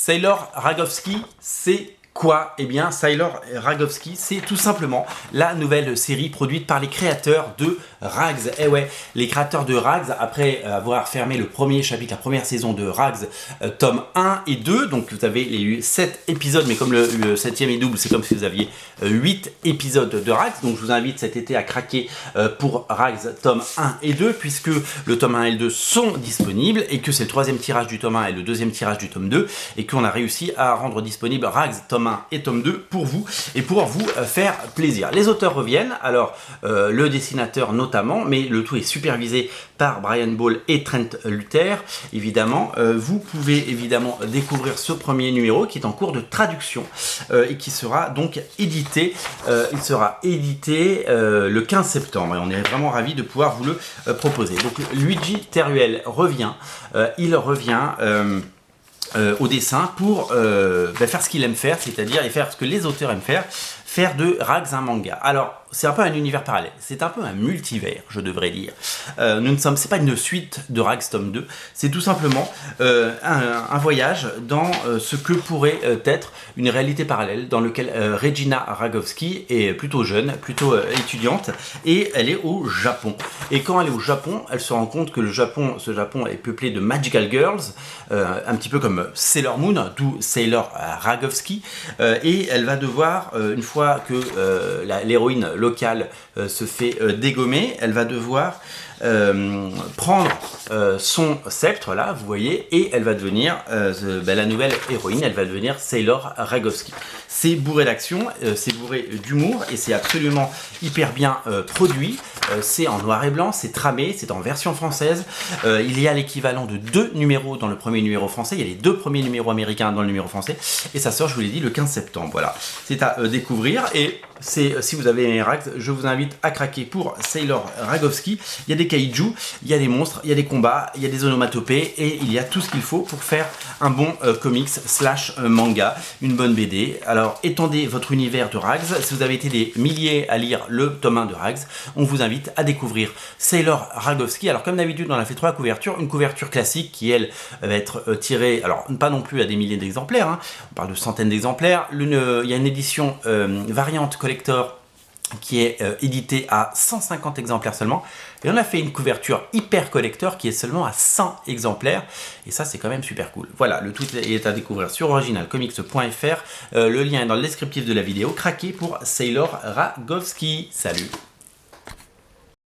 Sailor Ragowski, c'est quoi? Eh bien, Sailor Ragowski, c'est tout simplement la nouvelle série produite par les créateurs de Rags. Eh ouais, les créateurs de Rags, après avoir fermé le premier chapitre, la première saison de Rags, tome 1 et 2, donc vous avez eu 7 épisodes, mais comme le 7e est double, c'est comme si vous aviez 8 épisodes de Rags. Donc je vous invite cet été à craquer pour Rags tome 1 et 2, puisque le tome 1 et le 2 sont disponibles, et que c'est le 3e tirage du tome 1 et le 2e tirage du tome 2, et qu'on a réussi à rendre disponible Rags tome 1 et tome 2 pour vous, et pour vous faire plaisir. Les auteurs reviennent, alors le dessinateur notamment, mais le tout est supervisé par Brian Ball et Trent Luther, évidemment. Vous pouvez évidemment découvrir ce premier numéro qui est en cours de traduction et qui sera donc édité, il sera édité le 15 septembre, et on est vraiment ravis de pouvoir vous le proposer. Donc Luigi Teruel revient, il revient au dessin pour faire ce qu'il aime faire, c'est-à-dire faire ce que les auteurs aiment faire de Rags un manga. Alors, c'est un peu un univers parallèle, c'est un peu un multivers, je devrais dire. C'est pas une suite de Rags tome 2, c'est tout simplement un voyage dans ce que pourrait être une réalité parallèle dans lequel Regina Ragowski est plutôt jeune, plutôt étudiante, et elle est au Japon. Et quand elle est au Japon, elle se rend compte que ce Japon est peuplé de Magical Girls, un petit peu comme Sailor Moon, d'où Sailor Ragowski, et elle va devoir, une fois que l'héroïne locale se fait dégommer, elle va devoir prendre son sceptre, là, vous voyez, et elle va devenir la nouvelle héroïne, elle va devenir Sailor Ragowski. C'est bourré d'action, c'est bourré d'humour, et c'est absolument hyper bien produit. C'est en noir et blanc, c'est tramé, c'est en version française. Il y a l'équivalent de 2 numéros dans le premier numéro français, il y a les 2 premiers numéros américains dans le numéro français, et ça sort, je vous l'ai dit, le 15 septembre. Voilà, c'est à découvrir, et si vous avez aimé Rags, je vous invite à craquer pour Sailor Ragowski. Il y a des kaiju, il y a des monstres, il y a des combats, il y a des onomatopées, et il y a tout ce qu'il faut pour faire un bon comics / manga, une bonne BD. Alors étendez votre univers de Rags. Si vous avez été des milliers à lire le tome 1 de Rags, on vous invite à découvrir Sailor Ragowski. Alors comme d'habitude, on a fait 3 couvertures, une couverture classique qui elle va être tirée, alors pas non plus à des milliers d'exemplaires, hein. On parle de centaines d'exemplaires. Il y a une édition variante collector qui est édité à 150 exemplaires seulement, et on a fait une couverture hyper collector qui est seulement à 100 exemplaires, et ça c'est quand même super cool. Voilà, le tout est à découvrir sur originalcomics.fr, le lien est dans le descriptif de la vidéo. Craquez pour Sailor Ragowski. Salut!